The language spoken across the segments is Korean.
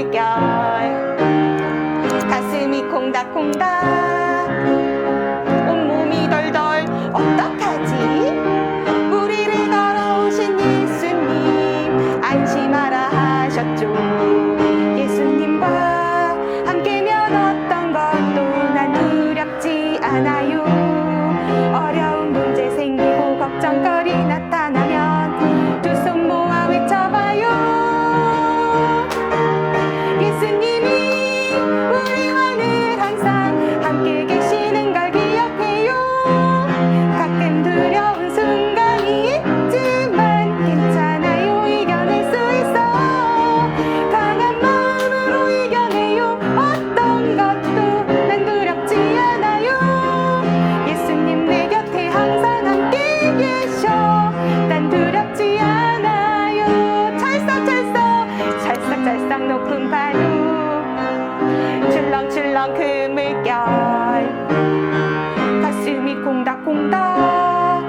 물결 가슴이 콩닥콩닥 온몸이 덜덜 어떡하지 우리를 걸어오신 예수님 안심하라 하셨죠 예수님과 함께면 어떤 것도 난 두렵지 않아요 어려운 문제 생기고 걱정거리 나타나면 두 손 모아 외쳐봐요 예수님이 우리와 늘 항상 함께 계시는 걸 기억해요 가끔 두려운 순간이 있지만 괜찮아요 이겨낼 수 있어 강한 마음으로 이겨내요 어떤 것도 난 두렵지 않아요 예수님 내 곁에 항상 함께 계셔 난 두렵지 않아요 찰싹찰싹 높은 파도 출렁출렁 그 물결 가슴이 콩닥콩닥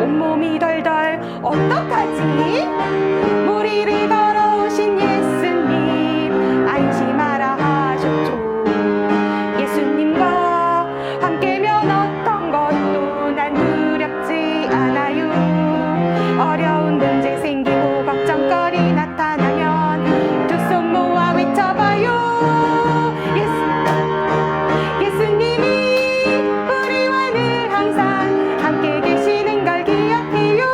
온몸이 덜덜 어떡하지 우리를 걸어오신 예수님 안심하라 하셨죠 예수님과 함께면 어떤 것도 난 두렵지 않아요 어려운 문제 생기고 걱정거리 나타나면 두 손 모아 외쳐봐요 예수님이 우리와 늘 항상 함께 계시는 걸 기억해요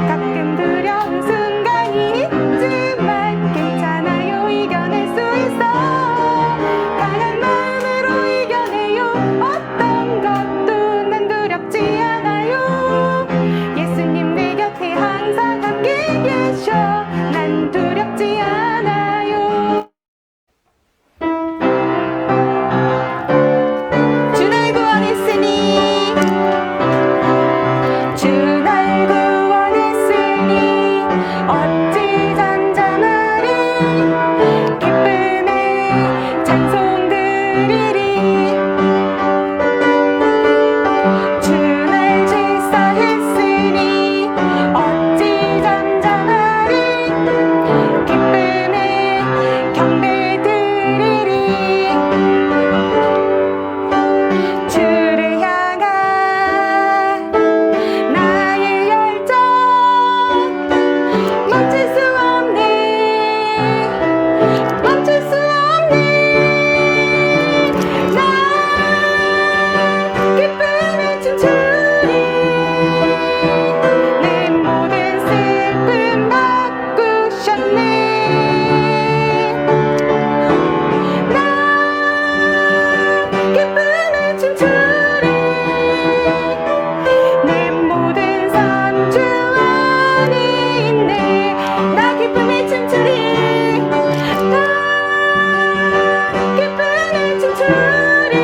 가끔 두려운 순간이 있지만 괜찮아요 이겨낼 수 있어 강한 마음으로 이겨내요 어떤 것도 난 두렵지 않아요 예수님 내 곁에 항상 함께 계셔 난 두렵지 않아요 주 날 구원했으니 주 날 구원했으니 어찌 잠잠하리 기쁨의 찬송 드리리 주 날 질서했으니 어찌 잠잠하리 기쁨의 경배 드리리 주를 향한 나의 열정 멈출 수 없네 멈출 수 없네 나 기쁨에 춤추리 내 모든 슬픔 바꾸셨네 나 기쁨에 춤추리 내 모든 삶 주 안에 있네 나 기쁨에 춤추리 나 기쁨에 춤추리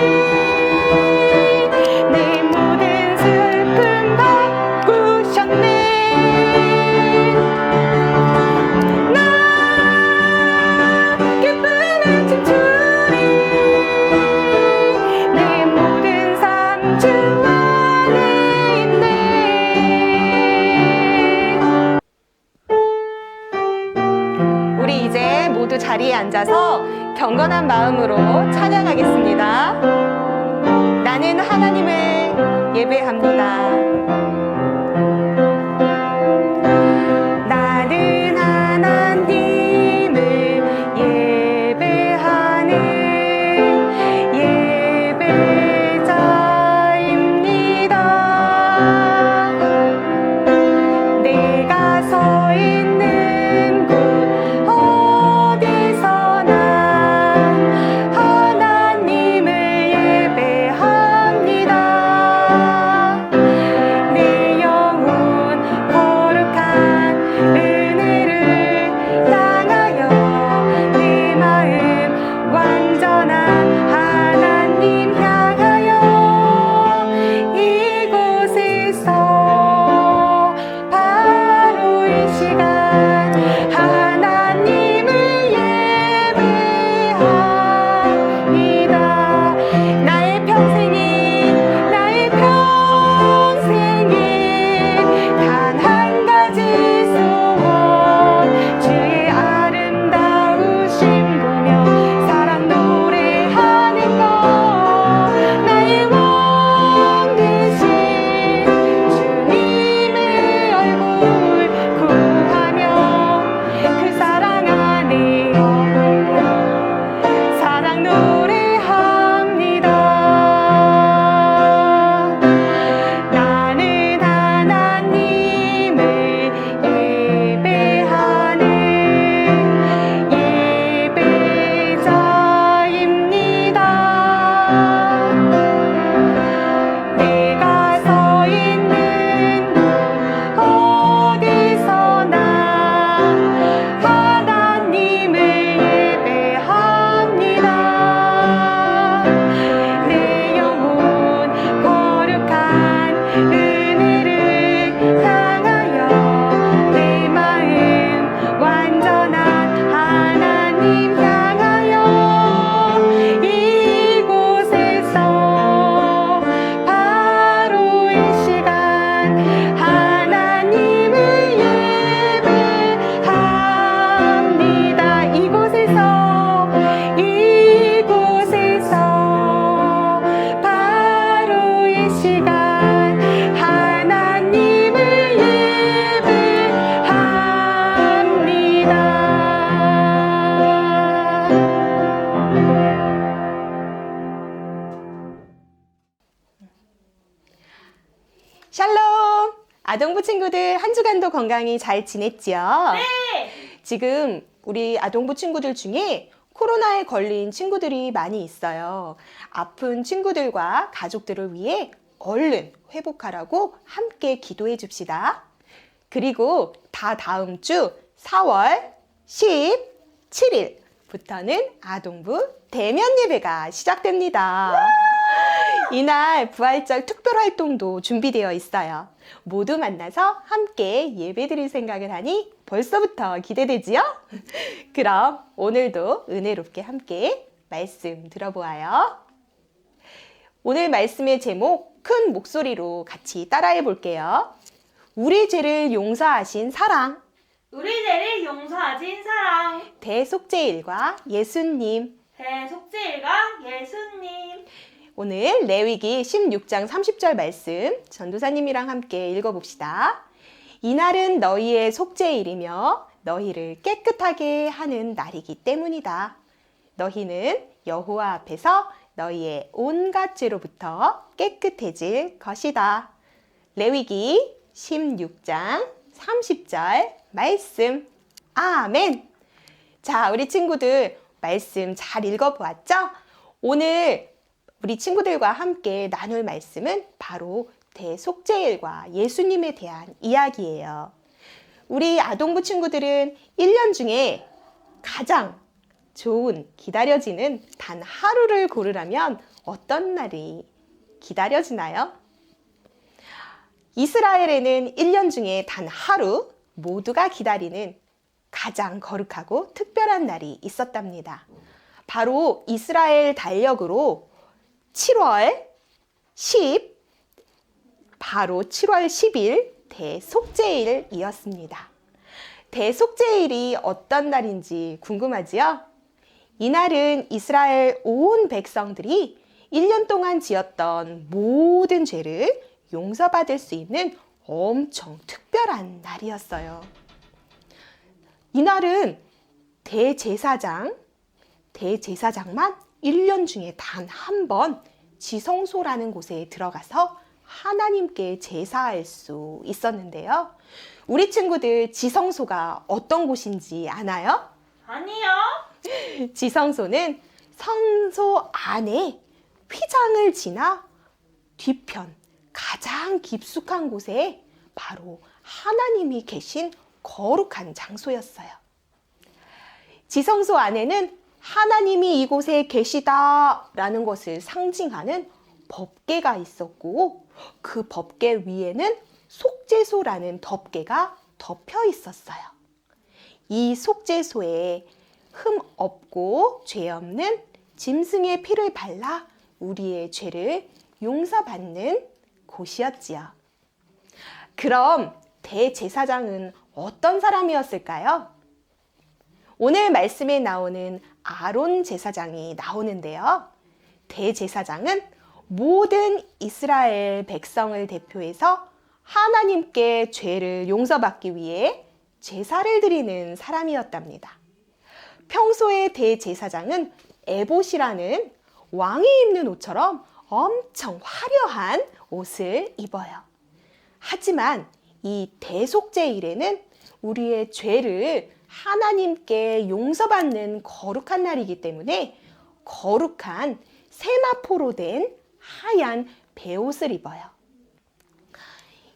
내 모든 슬픔 바꾸셨네 나 기쁨에 춤추리 내 모든 삶 주 안에 있네 우리 이제 모두 자리에 앉아서 경건한 마음으로 찬양하겠습니다 나는 하나님을 예배합니다 나는 하나님을 예배하는 예배자입니다 내가 서 있는 곳 어디서나 하나님을 예배합니다 아동부 친구들 한 주간도 건강히 잘 지냈지요? 네. 지금 우리 아동부 친구들 중에 코로나에 걸린 친구들이 많이 있어요. 아픈 친구들과 가족들을 위해 얼른 회복하라고 함께 기도해 줍시다. 그리고 다음 주 4월 17일부터는 아동부 대면 예배가 시작됩니다. 이날 부활절 특별 활동도 준비되어 있어요. 모두 만나서 함께 예배 드릴 생각을 하니 벌써부터 기대되지요? 그럼 오늘도 은혜롭게 함께 말씀 들어보아요. 오늘 말씀의 제목 큰 목소리로 같이 따라해 볼게요. 우리 죄를 용서하신 사랑, 우리 죄를 용서하신 사랑, 대속죄일과 예수님. 대속죄일과 예수님. 오늘 레위기 16장 30절 말씀 전도사님이랑 함께 읽어봅시다. 이날은 너희의 속죄일이며 너희를 깨끗하게 하는 날이기 때문이다. 너희는 여호와 앞에서 너희의 온갖 죄로부터 깨끗해질 것이다. 레위기 16장 30절 말씀. 아멘. 자, 우리 친구들 말씀 잘 읽어보았죠? 오늘 우리 친구들과 함께 나눌 말씀은 바로 대속죄일과 예수님에 대한 이야기예요. 우리 아동부 친구들은 1년 중에 가장 좋은 기다려지는 단 하루를 고르라면 어떤 날이 기다려지나요? 이스라엘에는 1년 중에 단 하루 모두가 기다리는 가장 거룩하고 특별한 날이 있었답니다. 바로 이스라엘 달력으로 7월 10일 대속죄일이었습니다. 대속죄일이 어떤 날인지 궁금하지요? 이날은 이스라엘 온 백성들이 1년 동안 지었던 모든 죄를 용서받을 수 있는 엄청 특별한 날이었어요. 이날은 대제사장만 1년 중에 단 한 번 지성소라는 곳에 들어가서 하나님께 제사할 수 있었는데요. 우리 친구들 지성소가 어떤 곳인지 아나요? 아니요. 지성소는 성소 안에 휘장을 지나 뒤편 가장 깊숙한 곳에 바로 하나님이 계신 거룩한 장소였어요. 지성소 안에는 하나님이 이곳에 계시다라는 것을 상징하는 법궤가 있었고 그 법궤 위에는 속죄소라는 덮개가 덮여 있었어요. 이 속죄소에 흠 없고 죄 없는 짐승의 피를 발라 우리의 죄를 용서받는 곳이었지요. 그럼 대제사장은 어떤 사람이었을까요? 오늘 말씀에 나오는 아론 제사장이 나오는데요. 대제사장은 모든 이스라엘 백성을 대표해서 하나님께 죄를 용서받기 위해 제사를 드리는 사람이었답니다. 평소에 대제사장은 에봇이라는 왕이 입는 옷처럼 엄청 화려한 옷을 입어요. 하지만 이 대속죄일에는 우리의 죄를 하나님께 용서받는 거룩한 날이기 때문에 거룩한 세마포로 된 하얀 베옷을 입어요.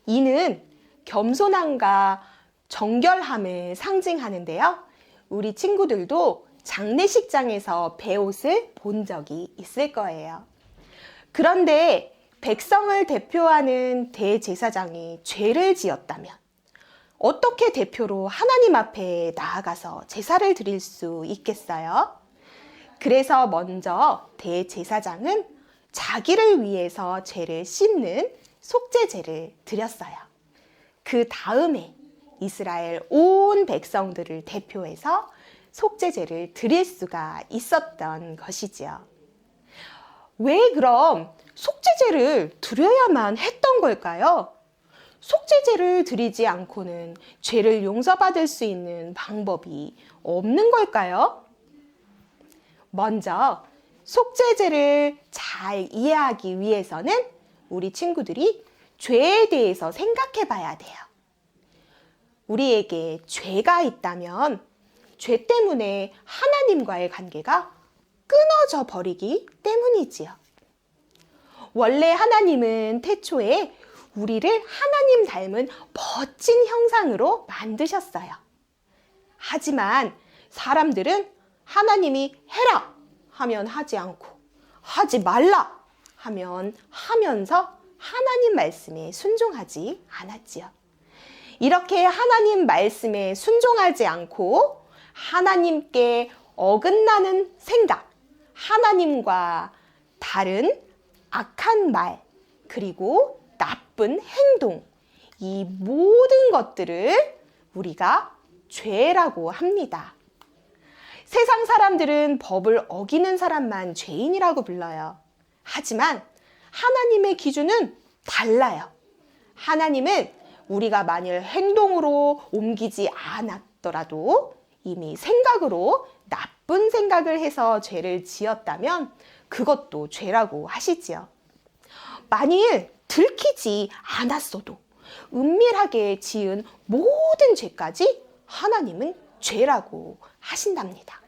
이는 겸손함과 정결함을 상징하는데요. 우리 친구들도 장례식장에서 베옷을 본 적이 있을 거예요. 그런데 백성을 대표하는 대제사장이 죄를 지었다면 어떻게 대표로 하나님 앞에 나아가서 제사를 드릴 수 있겠어요? 그래서 먼저 대제사장은 자기를 위해서 죄를 씻는 속죄제를 드렸어요. 그 다음에 이스라엘 온 백성들을 대표해서 속죄제를 드릴 수가 있었던 것이지요. 왜 그럼 속죄제를 드려야만 했던 걸까요? 속죄제를 드리지 않고는 죄를 용서받을 수 있는 방법이 없는 걸까요? 먼저 속죄제를 잘 이해하기 위해서는 우리 친구들이 죄에 대해서 생각해 봐야 돼요. 우리에게 죄가 있다면 죄 때문에 하나님과의 관계가 끊어져 버리기 때문이지요. 원래 하나님은 태초에 우리를 하나님 닮은 멋진 형상으로 만드셨어요. 하지만 사람들은 하나님이 해라 하면 하지 않고 하지 말라 하면 하면서 하나님 말씀에 순종하지 않았지요. 이렇게 하나님 말씀에 순종하지 않고 하나님께 어긋나는 생각, 하나님과 다른 악한 말, 그리고 나쁜 행동, 이 모든 것들을 우리가 죄라고 합니다. 세상 사람들은 법을 어기는 사람만 죄인이라고 불러요. 하지만 하나님의 기준은 달라요. 하나님은 우리가 만일 행동으로 옮기지 않았더라도 이미 생각으로 나쁜 생각을 해서 죄를 지었다면 그것도 죄라고 하시지요. 만일 들키지 않았어도 은밀하게 지은 모든 죄까지 하나님은 죄라고 하신답니다.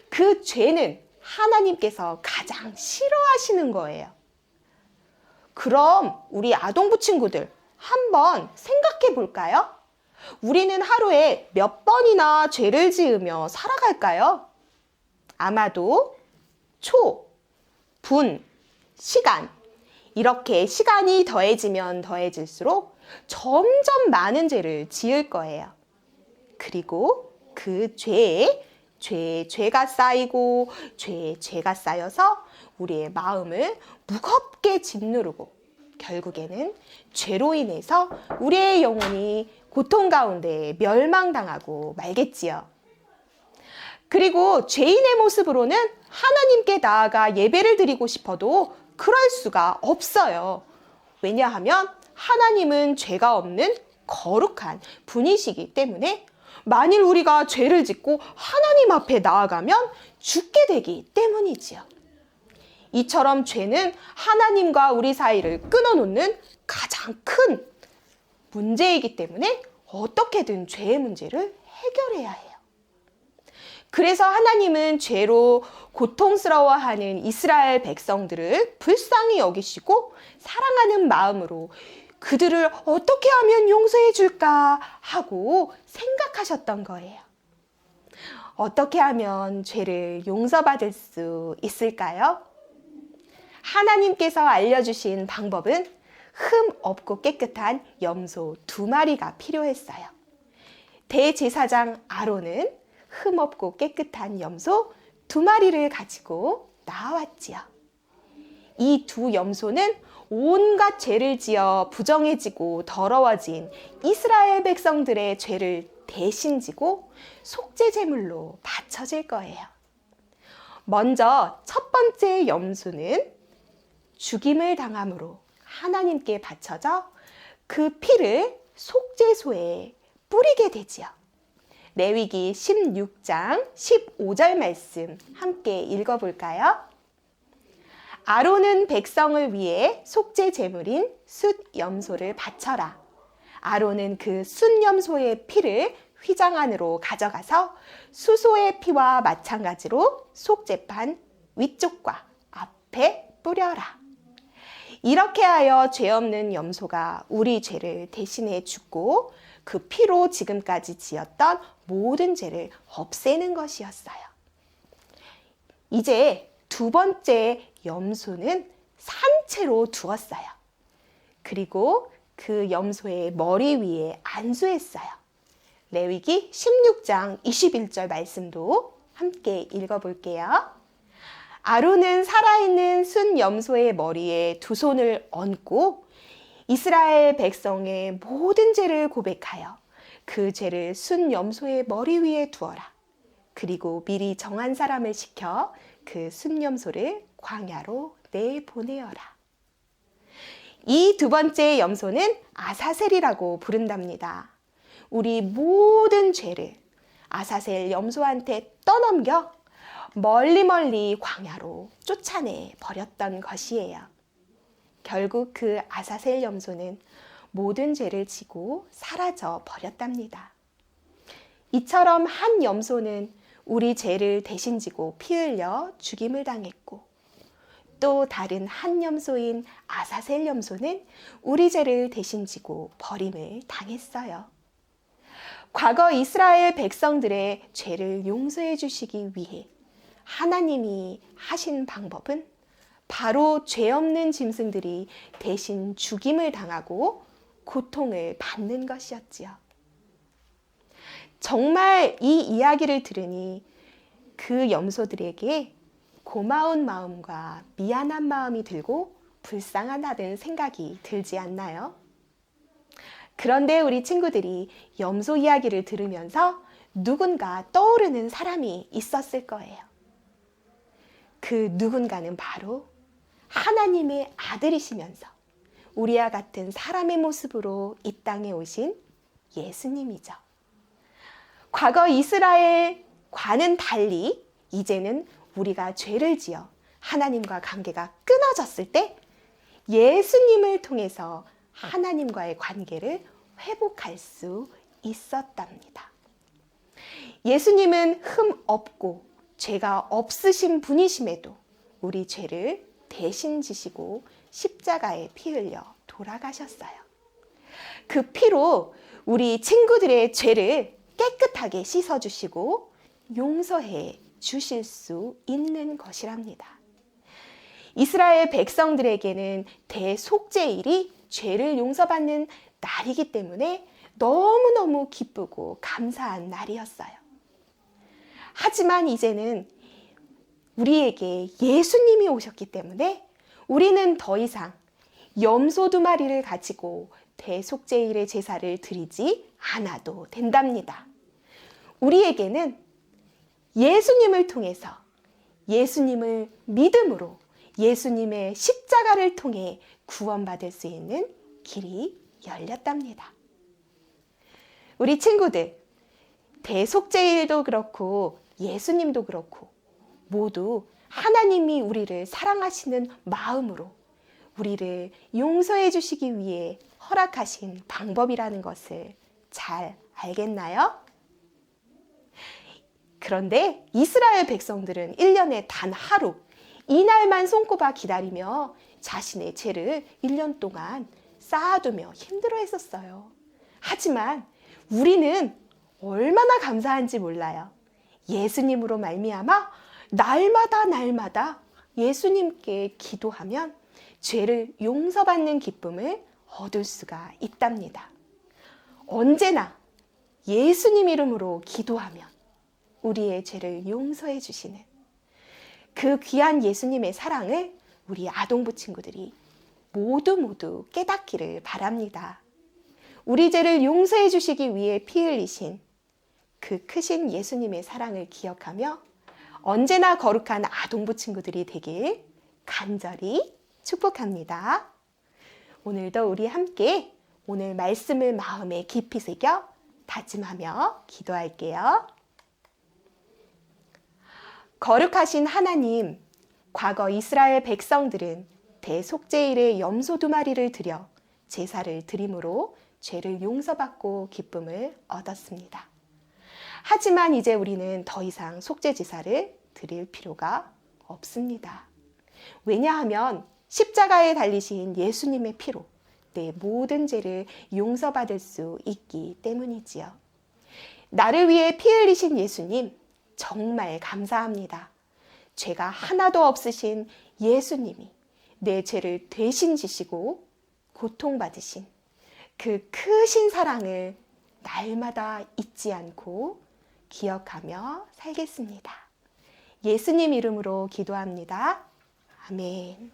그 죄는 하나님께서 가장 싫어하시는 거예요. 그럼 우리 아동부 친구들 한번 생각해 볼까요? 우리는 하루에 몇 번이나 죄를 지으며 살아갈까요? 아마도 초, 분, 시간, 이렇게 시간이 더해지면 더해질수록 점점 많은 죄를 지을 거예요. 그리고 그 죄가 쌓이고 죄가 쌓여서 우리의 마음을 무겁게 짓누르고 결국에는 죄로 인해서 우리의 영혼이 고통 가운데 멸망당하고 말겠지요. 그리고 죄인의 모습으로는 하나님께 나아가 예배를 드리고 싶어도 그럴 수가 없어요. 왜냐하면 하나님은 죄가 없는 거룩한 분이시기 때문에 만일 우리가 죄를 짓고 하나님 앞에 나아가면 죽게 되기 때문이지요. 이처럼 죄는 하나님과 우리 사이를 끊어놓는 가장 큰 문제이기 때문에 어떻게든 죄의 문제를 해결해야 해요. 그래서 하나님은 죄로 고통스러워하는 이스라엘 백성들을 불쌍히 여기시고 사랑하는 마음으로 그들을 어떻게 하면 용서해 줄까 하고 생각하셨던 거예요. 어떻게 하면 죄를 용서받을 수 있을까요? 하나님께서 알려주신 방법은 흠 없고 깨끗한 염소 2마리가 필요했어요. 대제사장 아론은 흠 없고 깨끗한 염소 2마리를 가지고 나왔지요. 이 2 염소는 온갖 죄를 지어 부정해지고 더러워진 이스라엘 백성들의 죄를 대신 지고 속죄 제물로 바쳐질 거예요. 먼저 첫 번째 염소는 죽임을 당함으로 하나님께 바쳐져 그 피를 속죄소에 뿌리게 되지요. 레위기 16장 15절 말씀 함께 읽어볼까요? 아론은 백성을 위해 속죄 제물인 숫 염소를 바쳐라. 아론은 그 숫 염소의 피를 휘장 안으로 가져가서 수소의 피와 마찬가지로 속죄판 위쪽과 앞에 뿌려라. 이렇게 하여 죄 없는 염소가 우리 죄를 대신해 죽고 그 피로 지금까지 지었던 모든 죄를 없애는 것이었어요. 이제 2번째 염소는 산채로 두었어요. 그리고 그 염소의 머리 위에 안수했어요. 레위기 16장 21절 말씀도 함께 읽어볼게요. 아론은 살아있는 순 염소의 머리에 2 손을 얹고 이스라엘 백성의 모든 죄를 고백하여 그 죄를 순 염소의 머리 위에 두어라. 그리고 미리 정한 사람을 시켜 그 순 염소를 광야로 내보내어라. 이 2번째 염소는 아사셀이라고 부른답니다. 우리 모든 죄를 아사셀 염소한테 떠넘겨 멀리 광야로 쫓아내 버렸던 것이에요. 결국 그 아사셀 염소는 모든 죄를 지고 사라져 버렸답니다. 이처럼 한 염소는 우리 죄를 대신 지고 피 흘려 죽임을 당했고, 또 다른 한 염소인 아사셀 염소는 우리 죄를 대신 지고 버림을 당했어요. 과거 이스라엘 백성들의 죄를 용서해 주시기 위해 하나님이 하신 방법은 바로 죄 없는 짐승들이 대신 죽임을 당하고 고통을 받는 것이었지요. 정말 이 이야기를 들으니 그 염소들에게 고마운 마음과 미안한 마음이 들고 불쌍하다는 생각이 들지 않나요? 그런데 우리 친구들이 염소 이야기를 들으면서 누군가 떠오르는 사람이 있었을 거예요. 그 누군가는 바로 하나님의 아들이시면서 우리와 같은 사람의 모습으로 이 땅에 오신 예수님이죠. 과거 이스라엘과는 달리 이제는 우리가 죄를 지어 하나님과 관계가 끊어졌을 때 예수님을 통해서 하나님과의 관계를 회복할 수 있었답니다. 예수님은 흠 없고 죄가 없으신 분이심에도 우리 죄를 대신 지시고 십자가에 피 흘려 돌아가셨어요. 그 피로 우리 친구들의 죄를 깨끗하게 씻어주시고 용서해 주실 수 있는 것이랍니다. 이스라엘 백성들에게는 대속죄일이 죄를 용서받는 날이기 때문에 너무너무 기쁘고 감사한 날이었어요. 하지만 이제는 우리에게 예수님이 오셨기 때문에 우리는 더 이상 염소 2마리를 가지고 대속죄일의 제사를 드리지 않아도 된답니다. 우리에게는 예수님을 통해서 예수님을 믿음으로 예수님의 십자가를 통해 구원받을 수 있는 길이 열렸답니다. 우리 친구들, 대속죄일도 그렇고 예수님도 그렇고 모두 하나님이 우리를 사랑하시는 마음으로 우리를 용서해 주시기 위해 허락하신 방법이라는 것을 잘 알겠나요? 그런데 이스라엘 백성들은 1년에 단 하루, 이날만 손꼽아 기다리며 자신의 죄를 1년 동안 쌓아두며 힘들어 했었어요. 하지만 우리는 얼마나 감사한지 몰라요. 예수님으로 말미암아 날마다 예수님께 기도하면 죄를 용서받는 기쁨을 얻을 수가 있답니다. 언제나 예수님 이름으로 기도하면 우리의 죄를 용서해 주시는 그 귀한 예수님의 사랑을 우리 아동부 친구들이 모두 깨닫기를 바랍니다. 우리 죄를 용서해 주시기 위해 피 흘리신 그 크신 예수님의 사랑을 기억하며 언제나 거룩한 아동부 친구들이 되길 간절히 축복합니다. 오늘도 우리 함께 오늘 말씀을 마음에 깊이 새겨 다짐하며 기도할게요. 거룩하신 하나님, 과거 이스라엘 백성들은 대속죄일에 염소 2마리를 드려 제사를 드림으로 죄를 용서받고 기쁨을 얻었습니다. 하지만 이제 우리는 더 이상 속죄 제사를 드릴 필요가 없습니다. 왜냐하면 십자가에 달리신 예수님의 피로 내 모든 죄를 용서받을 수 있기 때문이지요. 나를 위해 피 흘리신 예수님, 정말 감사합니다. 죄가 하나도 없으신 예수님이 내 죄를 대신 지시고 고통받으신 그 크신 사랑을 날마다 잊지 않고 기억하며 살겠습니다. 예수님 이름으로 기도합니다. 아멘.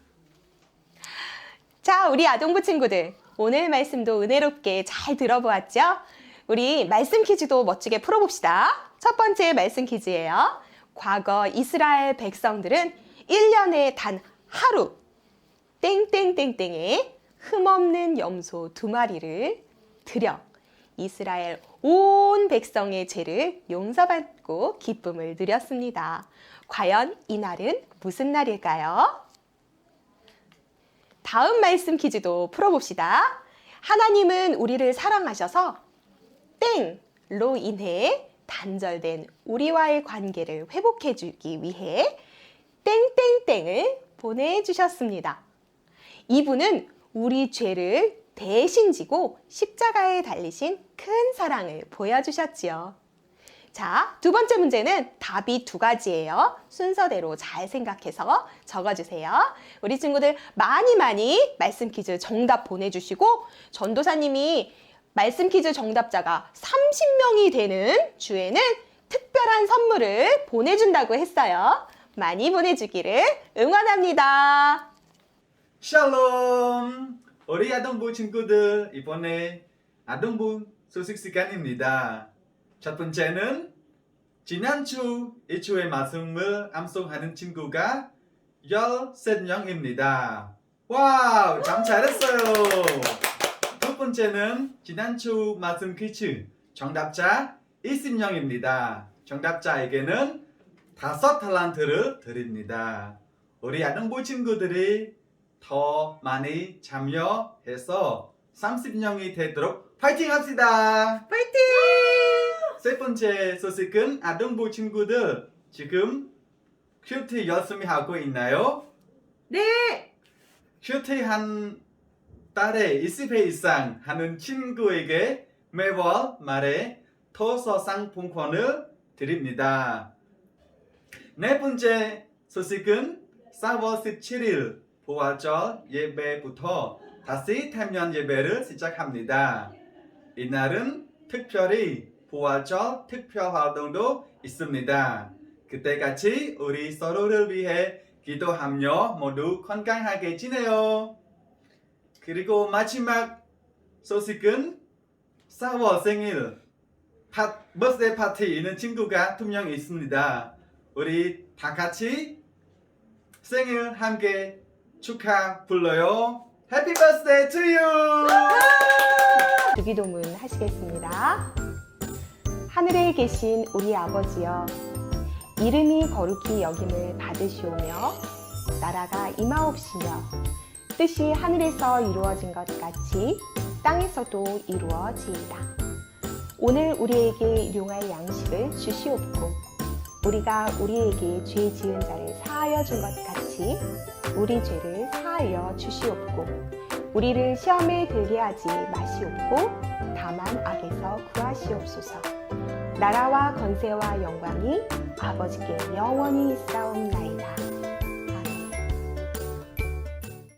자, 우리 아동부 친구들, 오늘 말씀도 은혜롭게 잘 들어보았죠? 우리 말씀 퀴즈도 멋지게 풀어봅시다. 첫 번째 말씀 퀴즈예요. 과거 이스라엘 백성들은 1년에 단 하루 땡땡땡땡에 흠없는 염소 2마리를 드려 이스라엘 온 백성의 죄를 용서받고 기쁨을 누렸습니다. 과연 이 날은 무슨 날일까요? 다음 말씀 퀴즈도 풀어봅시다. 하나님은 우리를 사랑하셔서 땡로 인해 단절된 우리와의 관계를 회복해주기 위해 땡땡땡을 보내주셨습니다. 이분은 우리 죄를 대신 지고 십자가에 달리신 큰 사랑을 보여주셨지요. 자, 두 번째 문제는 답이 두 가지예요. 순서대로 잘 생각해서 적어주세요. 우리 친구들 많이 말씀 퀴즈 정답 보내주시고 전도사님이 말씀 퀴즈 정답자가 30명이 되는 주에는 특별한 선물을 보내준다고 했어요. 많이 보내주기를 응원합니다. 샬롬! 우리 아동부 친구들, 이번에 아동부 소식 시간입니다. 첫 번째는 지난주 이주의 말씀을 암송하는 친구가 13명입니다. 와우! 참 잘했어요! 두 번째는 지난주 말씀 퀴즈 정답자 20명입니다. 정답자에게는 5달란트를 드립니다. 우리 아동부 친구들이 더 많이 참여해서 30명이 되도록 파이팅 합시다. 파이팅! 세 번째 소식은 아동부 친구들 지금 큐티 열심히 하고 있나요? 네! 큐티 한 달에 20회 이상 하는 친구에게 매월 말에 토서 상품권을 드립니다. 네 번째 소식은 4월 17일 부활절 예배부터 다시 태면 예배를 시작합니다. 이날은 특별히 부활절 특별 활동도 있습니다. 그때 같이 우리 서로를 위해 기도하며 모두 건강하게 지내요. 그리고 마지막 소식은 4월 생일 버스데이 파티 있는 친구가 2명 있습니다. 우리 다 같이 생일 함께 축하 불러요. 해피 버스데이 투 유! 주기도문 하시겠습니다. 하늘에 계신 우리 아버지여, 이름이 거룩히 여김을 받으시오며 나라가 임하옵시며 뜻이 하늘에서 이루어진 것 같이 땅에서도 이루어지이다. 오늘 우리에게 일용할 양식을 주시옵고 우리가 우리에게 죄 지은 자를 사하여 준 것 같이 우리 죄를 사하여 주시옵고 우리를 시험에 들게 하지 마시옵고 다만 악에서 구하시옵소서. 나라와 권세와 영광이 아버지께 영원히 있사옵나이다.